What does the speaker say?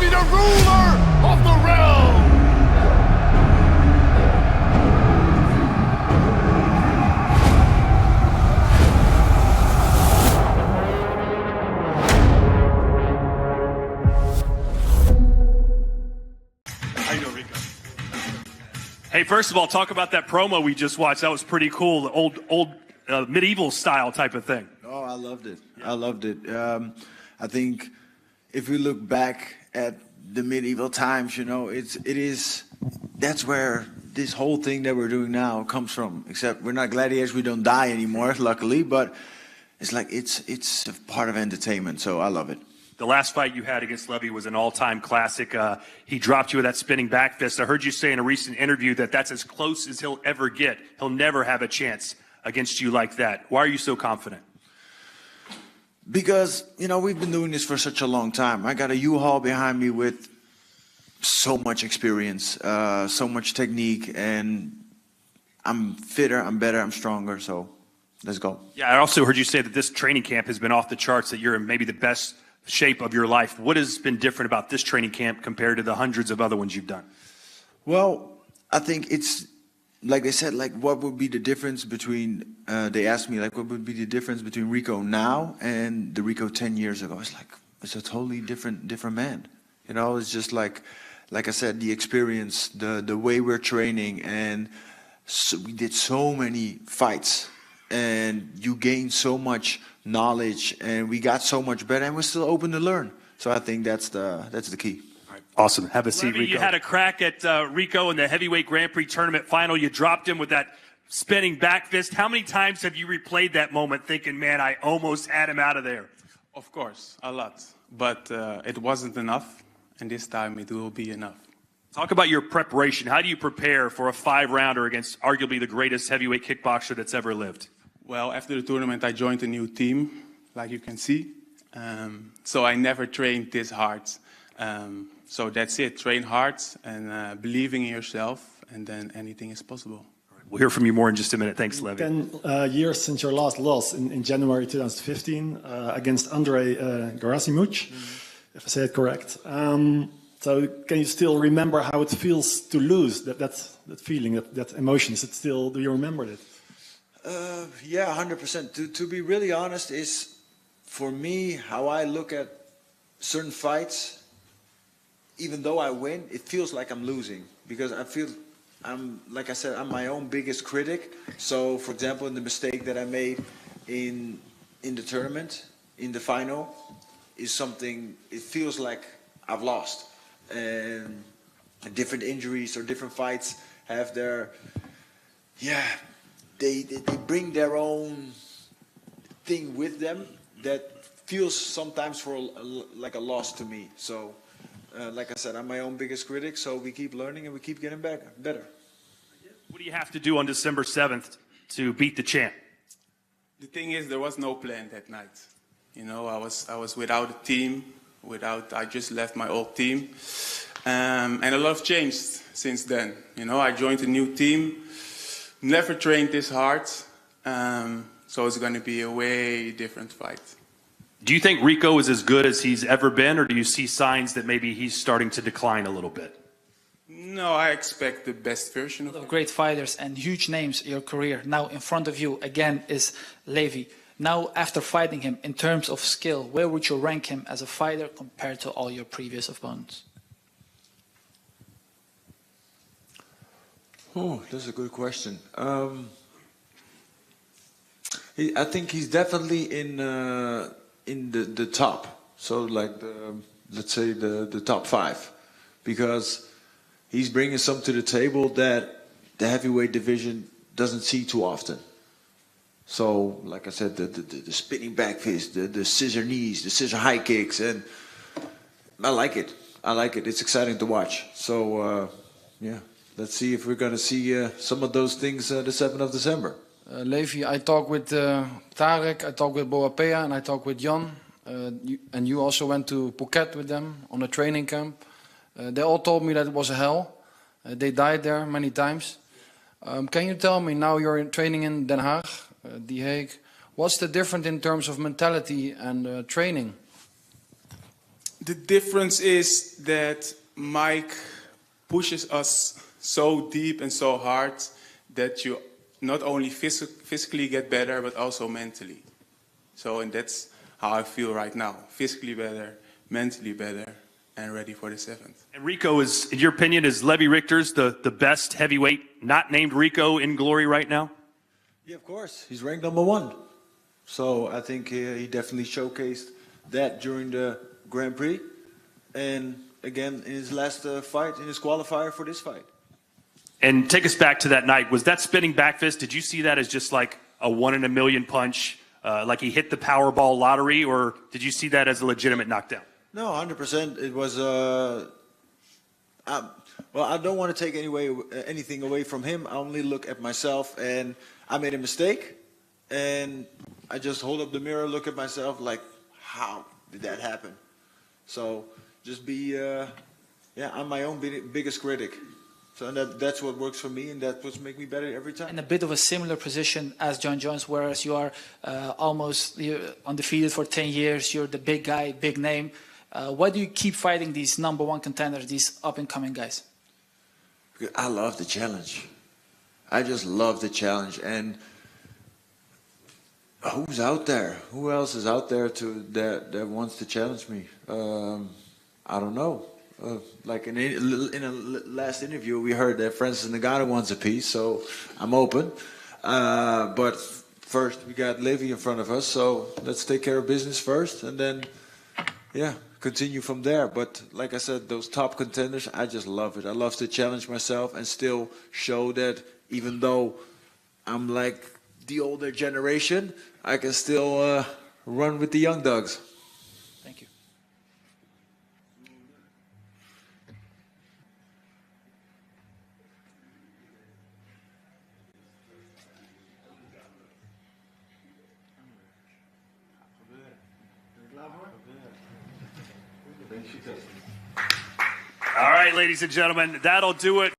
be the ruler of the realm! How you doing, Rico? Hey, first of all, talk about that promo we just watched. That was pretty cool. The old medieval style type of thing. Oh, I loved it. I loved it. I think if we look back at the medieval times, you know, that's where this whole thing that we're doing now comes from. Except we're not gladiators, we don't die anymore, luckily, but it's like it's a part of entertainment, so I love it. The last fight you had against Levi was an all-time classic. He dropped you with that spinning back fist. I heard you say in a recent interview that that's as close as he'll ever get. He'll never have a chance against you like that. Why are you so confident? Because, you know, we've been doing this for such a long time. I got a U-Haul behind me with so much experience, so much technique, and I'm fitter, I'm better, I'm stronger, so let's go. Yeah, I also heard you say that this training camp has been off the charts, that you're in maybe the best shape of your life. What has been different about this training camp compared to the hundreds of other ones you've done? Well, I think it's, like they said, like what would be the difference between, they asked me, like what would be the difference between Rico now and the Rico 10 years ago? It's like, it's a totally different man. You know, it's just like I said, the experience, the way we're training, and so we did so many fights, and you gain so much knowledge, and we got so much better, and we're still open to learn. So I think that's the key. All right. Awesome. Have a seat, Levi, Rico. You had a crack at Rico in the heavyweight Grand Prix tournament final. You dropped him with that spinning back fist. How many times have you replayed that moment thinking, man, I almost had him out of there? Of course, a lot. But it wasn't enough, and this time it will be enough. Talk about your preparation. How do you prepare for a 5-rounder against arguably the greatest heavyweight kickboxer that's ever lived? Well, after the tournament, I joined a new team, like you can see. So I never trained this hard. So that's it. Train hard and believing in yourself, and then anything is possible. We'll hear from you more in just a minute. Thanks, Levi. 10 years since your last loss in January 2015 against Andre Gerasimuc, if I say it correct. So can you still remember how it feels to lose, that feeling, that emotion? Is it still, do you remember it? Yeah, 100%. To be really honest, is for me how I look at certain fights. Even though I win, it feels like I'm losing, because I feel like I said, I'm my own biggest critic. So, for example, in the mistake that I made in the tournament, in the final, is something. It feels like I've lost, and different injuries or different fights have their, yeah. They bring their own thing with them that feels sometimes like a loss to me. So, like I said, I'm my own biggest critic, so we keep learning and we keep getting better. What do you have to do on December 7th to beat the champ? The thing is, there was no plan that night. You know, I was without a team, I just left my old team. And a lot changed since then. You know, I joined a new team. Never trained this hard, so it's going to be a way different fight. Do you think Rico is as good as he's ever been, or do you see signs that maybe he's starting to decline a little bit? No, I expect the best version of him. Great fighters and huge names in your career. Now in front of you again is Levi. Now after fighting him, in terms of skill, where would you rank him as a fighter compared to all your previous opponents? Oh, that's a good question. I think he's definitely in the top. So like let's say the top 5, because he's bringing something to the table that the heavyweight division doesn't see too often. So like I said, the spinning back fist, the scissor knees, the scissor high kicks, and I like it. It's exciting to watch. So yeah. Let's see if we're going to see some of those things the 7th of December. Levi, I talked with Tarek, I talked with Boapea, and I talked with Jan. And you also went to Phuket with them on a training camp. They all told me that it was a hell. They died there many times. Can you tell me, now you're training in Den Haag, The Hague, what's the difference in terms of mentality and training? The difference is that Mike pushes us so deep and so hard that you not only physically get better, but also mentally. And that's how I feel right now. Physically better, mentally better, and ready for the 7th. And Rico, in your opinion, is Levi Rigters the best heavyweight not named Rico in glory right now? Yeah, of course. He's ranked #1. So I think he definitely showcased that during the Grand Prix. And again, in his last fight, in his qualifier for this fight. And take us back to that night. Was that spinning back fist, did you see that as just like a 1 in a million punch, like he hit the Powerball lottery, or did you see that as a legitimate knockdown? No, 100%. It was, well, I don't want to take anything away from him. I only look at myself, and I made a mistake. And I just hold up the mirror, look at myself like, how did that happen? So just be, I'm my own biggest critic. So that's what works for me, and that's what makes me better every time. In a bit of a similar position as John Jones, whereas you are you're undefeated for 10 years, you're the big guy, big name. Why do you keep fighting these #1 contenders, these up-and-coming guys? I love the challenge. I just love the challenge. And who's out there? Who else is out there that wants to challenge me? I don't know. Like in a last interview, we heard that Francis Ngannou wants a piece, so I'm open. But first, we got Levi in front of us, so let's take care of business first, and then, continue from there. But like I said, those top contenders, I just love it. I love to challenge myself and still show that even though I'm like the older generation, I can still run with the young dogs. Thank you. All right, ladies and gentlemen, that'll do it.